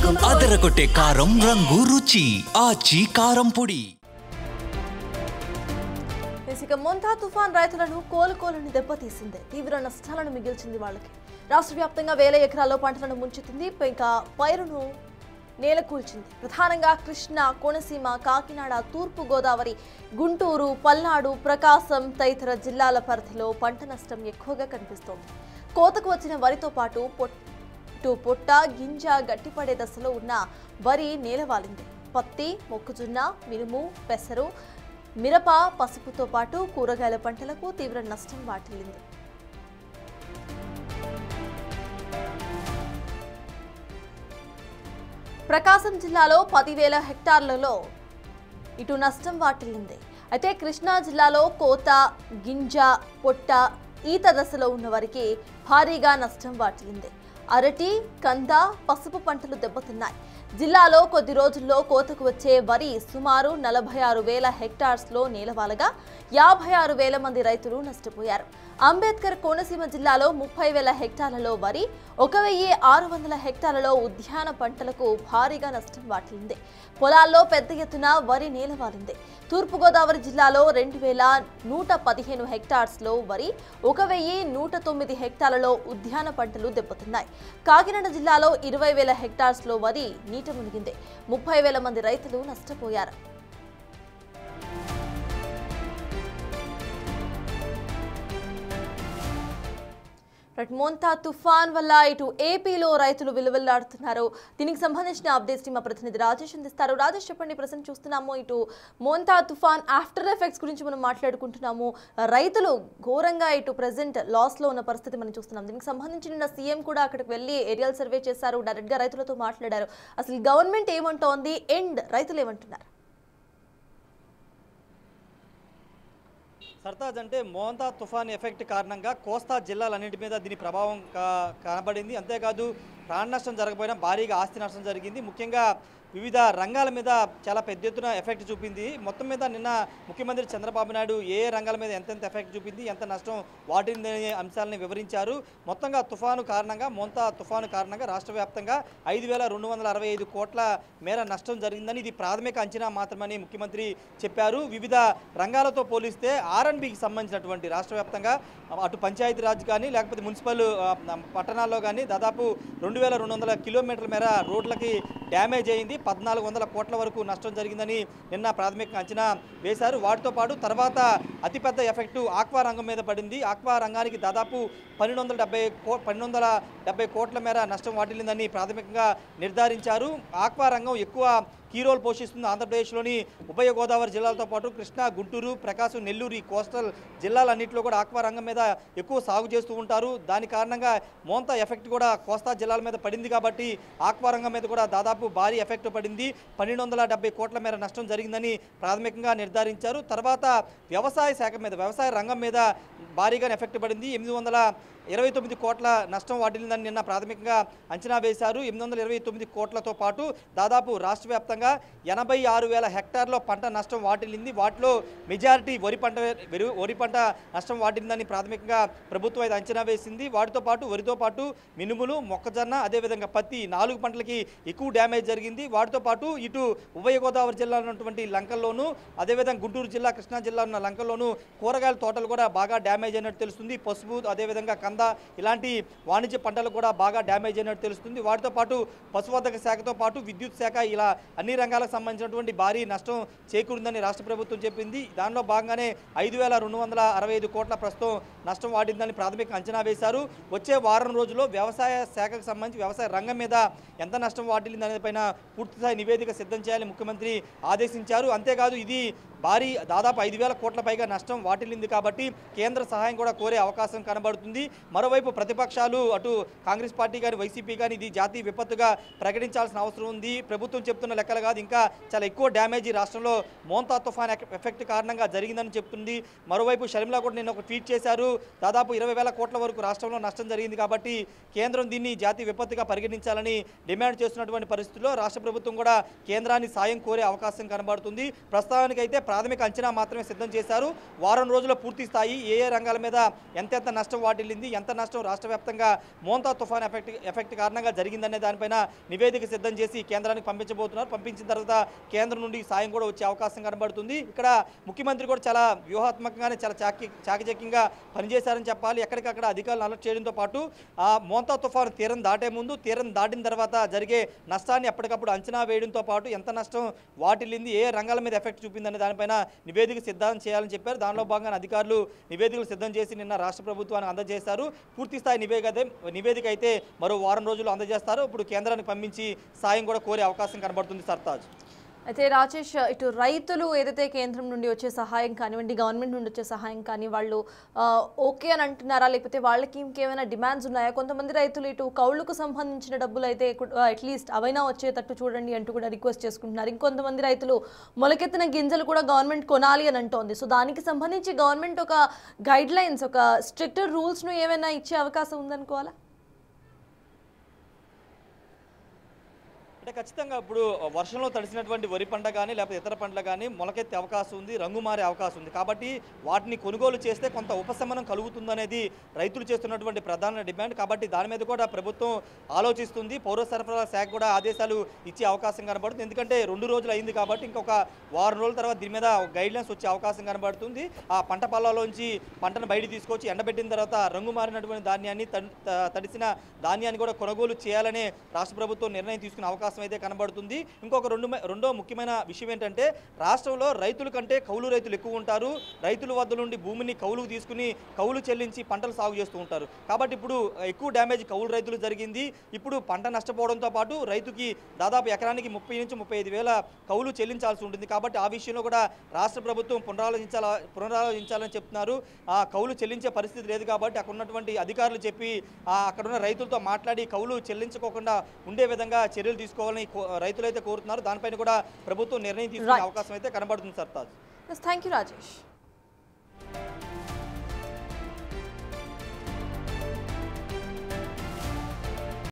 అదరగొట్టే కారం రంగు రుచి ఆచి కారం పొడి. మొంతా తుఫాన్ రైతులను కోలుకోలని దెబ్బతీసింది. తీవ్ర నష్టాలను మిగిల్చింది వాళ్ళకి. రాష్ట్ర వ్యాప్తంగా వేల ఎకరాల్లో పంటలను ముంచెత్తింది. ఇంకా పైరును నేలకూల్చింది. ప్రధానంగా కృష్ణా, కోనసీమ, కాకినాడ, తూర్పు గోదావరి, గుంటూరు, పల్నాడు, ప్రకాశం తదితర జిల్లాల పరిధిలో పంట నష్టం ఎక్కువగా కనిపిస్తోంది. కోతకు వచ్చిన వరితో పాటు పొట్ట, గింజ గట్టిపడే దశలో ఉన్న వరి నేలవాలింది. పత్తి, మొక్కజొన్న, మినుము, పెసరు, మిరప, పసుపుతో పాటు కూరగాయల పంటలకు తీవ్ర నష్టం వాటిల్లింది. ప్రకాశం జిల్లాలో 10,000 హెక్టార్లలో ఇటు నష్టం వాటిల్లింది. అయితే కృష్ణా జిల్లాలో కోత, గింజ, పొట్ట, ఈత దశలో ఉన్న వారికి భారీగా నష్టం వాటిల్లింది. అరటి, కంద, పసుపు పంటలు దెబ్బతిన్నాయి. జిల్లాలో కొద్ది రోజుల్లో కోతకు వచ్చే వరి సుమారు 46,000 హెక్టార్స్లో నేలవాలగా 56,000 మంది రైతులు నష్టపోయారు. అంబేద్కర్ కోనసీమ జిల్లాలో 30,000 హెక్టార్లలో వరి, 1,600 హెక్టార్లలో ఉద్యాన పంటలకు భారీగా నష్టం వాటిల్లింది. పొలాల్లో పెద్ద ఎత్తున వరి నేలవాలింది. తూర్పుగోదావరి జిల్లాలో 2,115 హెక్టార్స్లో వరి, 1,109 హెక్టార్లలో ఉద్యాన పంటలు దెబ్బతిన్నాయి. కాకినాడ జిల్లాలో 20,000 హెక్టార్స్లో వరి నీట మునిగింది. 30,000 మంది రైతులు నష్టపోయారు. మోంతా తుఫాన్ వల్ల ఇటు ఏపీలో రైతులు విలువెల్లాడుతున్నారు. దీనికి సంబంధించిన అప్డేట్స్ మా ప్రతినిధి రాజేష్ అందిస్తారు. రాజేష్, చెప్పండి. ప్రజెంట్ చూస్తున్నాము ఇటు మోంతా తుఫాన్ ఆఫ్టర్ ఎఫెక్ట్స్ గురించి మనం మాట్లాడుకుంటున్నాము. రైతులు ఘోరంగా ఇటు ప్రజెంట్ లాస్ లో ఉన్న పరిస్థితి మనం చూస్తున్నాం. దీనికి సంబంధించిన సీఎం కూడా అక్కడికి వెళ్ళి ఏరియల్ సర్వే చేశారు, డైరెక్ట్ గా రైతులతో మాట్లాడారు. అసలు గవర్నమెంట్ ఏమంటోంది అండ్ రైతులు ఏమంటున్నారు? సర్తాజ్, అంటే మోంతా తుఫాన్ ఎఫెక్ట్ కారణంగా కోస్తా జిల్లాలన్నింటి మీద దీని ప్రభావం కనబడింది. అంతేకాదు ప్రాణ నష్టం జరగకపోయినా భారీగా ఆస్తి నష్టం జరిగింది. ముఖ్యంగా వివిధ రంగాల మీద చాలా పెద్ద ఎత్తున ఎఫెక్ట్ చూపింది. మొత్తం మీద నిన్న ముఖ్యమంత్రి చంద్రబాబు నాయుడు ఏ రంగాల మీద ఎంతెంత ఎఫెక్ట్ చూపింది, ఎంత నష్టం వాటిందనే అంశాలను వివరించారు. మొత్తంగా తుఫాను కారణంగా, మోంతా తుఫాను కారణంగా రాష్ట్ర వ్యాప్తంగా 5,265 కోట్ల మేర నష్టం జరిగిందని, ఇది ప్రాథమిక అంచనా మాత్రమని ముఖ్యమంత్రి చెప్పారు. వివిధ రంగాలతో పోలిస్తే ఆర్ఎండ్బికి సంబంధించినటువంటి రాష్ట్ర వ్యాప్తంగా అటు పంచాయతీరాజ్ కానీ లేకపోతే మున్సిపల్ పట్టణాల్లో కానీ దాదాపు 2,200 కిలోమీటర్ల మేర రోడ్లకి డ్యామేజ్ అయింది. 1,400 కోట్ల వరకు నష్టం జరిగిందని నిన్న ప్రాథమిక అంచనా వేశారు. వాటితో పాటు తర్వాత అతిపెద్ద ఎఫెక్టు ఆక్వా రంగం మీద పడింది. ఆక్వా రంగానికి దాదాపు 1,270 కోట్ల మేర నష్టం వాటిల్లిందని ప్రాథమికంగా నిర్ధారించారు. ఆక్వా రంగం ఎక్కువ కీ రోల్ పోషిస్తుంది. ఆంధ్రప్రదేశ్లోని ఉభయ గోదావరి జిల్లాలతో పాటు కృష్ణా, గుంటూరు, ప్రకాశం, నెల్లూరు, ఈ కోస్టల్ జిల్లాలన్నింటిలో కూడా ఆక్వా రంగం మీద ఎక్కువ సాగు చేస్తూ ఉంటారు. దాని కారణంగా మోంతా ఎఫెక్ట్ కూడా కోస్తా జిల్లాల మీద పడింది. కాబట్టి ఆక్వా రంగం మీద కూడా దాదాపు భారీ ఎఫెక్ట్ పడింది. 1,270 కోట్ల మేర నష్టం జరిగిందని ప్రాథమికంగా నిర్ధారించారు. తర్వాత వ్యవసాయ శాఖ మీద, వ్యవసాయ రంగం మీద భారీగా ఎఫెక్ట్ పడింది. 829 కోట్ల నష్టం వాటిల్లిందని నిన్న ప్రాథమికంగా అంచనా వేశారు. 829 కోట్లతో పాటు దాదాపు రాష్ట్ర వ్యాప్తంగా 86,000 హెక్టార్లో పంట నష్టం వాటిల్లింది. వాటిలో మెజారిటీ వరి పంట నష్టం వాటిల్లిందని ప్రాథమికంగా ప్రభుత్వం అయితే అంచనా వేసింది. వరితో పాటు మినుములు, మొక్కజొన్న, అదేవిధంగా పత్తి 4 పంటలకి ఎక్కువ డ్యామేజ్ జరిగింది. వాటితో పాటు ఇటు ఉభయ గోదావరి జిల్లాలో ఉన్నటువంటి లంకల్లోనూ, అదేవిధంగా గుంటూరు జిల్లా, కృష్ణా జిల్లా ఉన్న లంకల్లోనూ కూరగాయల తోటలు కూడా బాగా డ్యామేజ్ అయినట్టు తెలుస్తుంది. పసుపు, అదేవిధంగా ఇలాంటి వాణిజ్య పంటలు కూడా బాగా డ్యామేజ్ అయినట్టు తెలుస్తుంది. వాటితో పాటు పశువర్ధక శాఖతో పాటు విద్యుత్ శాఖ, ఇలా అన్ని రంగాలకు సంబంధించినటువంటి భారీ నష్టం చేకూరిందని రాష్ట్ర ప్రభుత్వం చెప్పింది. దానిలో భాగంగానే 5,265 కోట్ల ప్రస్తుతం నష్టం వాటిందని ప్రాథమిక అంచనా వేశారు. వచ్చే వారం రోజుల్లో వ్యవసాయ శాఖకు సంబంధించి వ్యవసాయ రంగం మీద ఎంత నష్టం వాటిల్లింది అనేది పైన పూర్తిస్థాయి నివేదిక సిద్ధం చేయాలని ముఖ్యమంత్రి ఆదేశించారు. అంతేకాదు ఇది భారీ దాదాపు 5,000 కోట్ల పైగా నష్టం వాటిల్లింది కాబట్టి కేంద్ర సహాయం కూడా కోరే అవకాశం కనబడుతుంది. మరోవైపు ప్రతిపక్షాలు అటు కాంగ్రెస్ పార్టీ కానీ వైసీపీ కానీ ఇది జాతీయ విపత్తుగా ప్రకటించాల్సిన అవసరం ఉంది. ప్రభుత్వం చెప్తున్న లెక్కలు కాదు, ఇంకా చాలా ఎక్కువ డ్యామేజ్ రాష్ట్రంలో మోంతా తుఫాన్ ఎఫెక్ట్ కారణంగా జరిగిందని చెప్తుంది. మరోవైపు షర్మిల కూడా నిన్న ఒక ట్వీట్ చేశారు. దాదాపు 20,000 కోట్ల వరకు రాష్ట్రంలో నష్టం జరిగింది కాబట్టి కేంద్రం దీన్ని జాతీయ విపత్తుగా పరిగణించాలని డిమాండ్ చేస్తున్నటువంటి పరిస్థితుల్లో రాష్ట్ర ప్రభుత్వం కూడా కేంద్రాన్ని సాయం కోరే అవకాశం కనబడుతుంది. ప్రస్తుతానికైతే ప్రాథమిక అంచనా మాత్రమే సిద్ధం చేశారు. వారం రోజుల పూర్తి స్థాయి ఏ రంగాల మీద ఎంతెంత నష్టం వాటిల్లింది, ఎంత నష్టం రాష్ట్ర వ్యాప్తంగా మోంతా తుఫాన్ ఎఫెక్ట్ కారణంగా జరిగిందనే దానిపైన నివేదిక సిద్ధం చేసి కేంద్రానికి పంపించబోతున్నారు. పంపించిన తర్వాత కేంద్రం నుండి సాయం కూడా వచ్చే అవకాశం కనబడుతుంది. ఇక్కడ ముఖ్యమంత్రి కూడా చాలా వ్యూహాత్మకంగానే చాలా చాకచక్యంగా పనిచేశారని చెప్పాలి. ఎక్కడికక్కడ అధికారులు అలర్ట్ చేయడంతో పాటు ఆ మోంతా తుఫాను తీరం దాటే ముందు, తీరం దాటిన తర్వాత జరిగే నష్టాన్ని ఎప్పటికప్పుడు అంచనా వేయడంతో పాటు ఎంత నష్టం వాటిల్లింది, ఏ రంగాల మీద ఎఫెక్ట్ చూపిందనే దానిపైన నివేదిక సిద్ధం చేయాలని చెప్పారు. దానిలో భాగంగా అధికారులు నివేదికలు సిద్ధం చేసి నిన్న రాష్ట్ర ప్రభుత్వానికి అందజేశారు. పూర్తి స్థాయి నివేదిక అయితే మరో వారం రోజులు అందజేస్తారు. ఇప్పుడు కేంద్రానికి పంపించి సాయం కూడా కోరే అవకాశం కనబడుతుంది. సర్తాజ్ అయితే రాజేష్, ఇటు రైతులు ఏదైతే కేంద్రం నుండి వచ్చే సహాయం కానివ్వండి, గవర్నమెంట్ నుండి వచ్చే సహాయం కానీ వాళ్ళు ఓకే అని అంటున్నారా, లేకపోతే వాళ్ళకి ఇంకేమైనా డిమాండ్స్ ఉన్నాయా? కొంతమంది రైతులు ఇటు కౌలుకు సంబంధించిన డబ్బులు అయితే అట్లీస్ట్ అవైనా వచ్చేటట్టు చూడండి అంటూ కూడా రిక్వెస్ట్ చేసుకుంటున్నారు. ఇంకొంతమంది రైతులు మొలకెత్తిన గింజలు కూడా గవర్నమెంట్ కొనాలి అని అంటోంది. సో దానికి సంబంధించి గవర్నమెంట్ ఒక గైడ్ లైన్స్, ఒక స్ట్రిక్టర్ రూల్స్ను ఏమైనా ఇచ్చే అవకాశం ఉందనుకోవాలా? అంటే ఖచ్చితంగా ఇప్పుడు వర్షంలో తడిసినటువంటి వరి పంట కానీ లేకపోతే ఇతర పంటలు కానీ మొలకెత్తే అవకాశం ఉంది, రంగు మారే అవకాశం ఉంది. కాబట్టి వాటిని కొనుగోలు చేస్తే కొంత ఉపశమనం కలుగుతుందనేది రైతులు చేస్తున్నటువంటి ప్రధాన డిమాండ్. కాబట్టి దాని మీద కూడా ప్రభుత్వం ఆలోచిస్తుంది. పౌర సరఫరాల శాఖ కూడా ఆదేశాలు ఇచ్చే అవకాశం కనబడుతుంది. ఎందుకంటే 2 రోజులు అయింది కాబట్టి ఇంకొక వారం రోజుల తర్వాత దీని మీద గైడ్లైన్స్ వచ్చే అవకాశం కనబడుతుంది. ఆ పంట పొలాల్లోంచి పంటను బయట తీసుకొచ్చి ఎండబెట్టిన తర్వాత రంగు మారినటువంటి ధాన్యాన్ని, తడిసిన ధాన్యాన్ని కూడా కొనుగోలు చేయాలనే రాష్ట్ర ప్రభుత్వం నిర్ణయం తీసుకునే అవకాశం అయితే కనబడుతుంది. ఇంకొక రెండో ముఖ్యమైన విషయం ఏంటంటే రాష్ట్రంలో రైతుల కంటే కౌలు రైతులు ఎక్కువ ఉంటారు. రైతుల వద్ద నుండి భూమిని కౌలుకు తీసుకుని కౌలు చెల్లించి పంటలు సాగు చేస్తూ ఉంటారు. కాబట్టి ఇప్పుడు ఎక్కువ డ్యామేజ్ కౌలు రైతులు జరిగింది. ఇప్పుడు పంట నష్టపోవడంతో పాటు రైతుకి దాదాపు ఎకరానికి 30 నుంచి 35 వేల కౌలు చెల్లించాల్సి ఉంటుంది. కాబట్టి ఆ విషయంలో కూడా రాష్ట్ర ప్రభుత్వం పునరాలోచించాలని చెప్తున్నారు. ఆ కౌలు చెల్లించే పరిస్థితి లేదు కాబట్టి అక్కడ ఉన్నటువంటి అధికారులు చెప్పి అక్కడ ఉన్న రైతులతో మాట్లాడి కౌలు చెల్లించుకోకుండా ఉండే విధంగా చర్యలు తీసుకోవాలని రైతులైతే కోరుతున్నారు. దానిపైన కూడా ప్రభుత్వం నిర్ణయం తీసుకునే అవకాశం అయితే కనబడుతుంది. సర్తాజ్. Thank you Rajesh.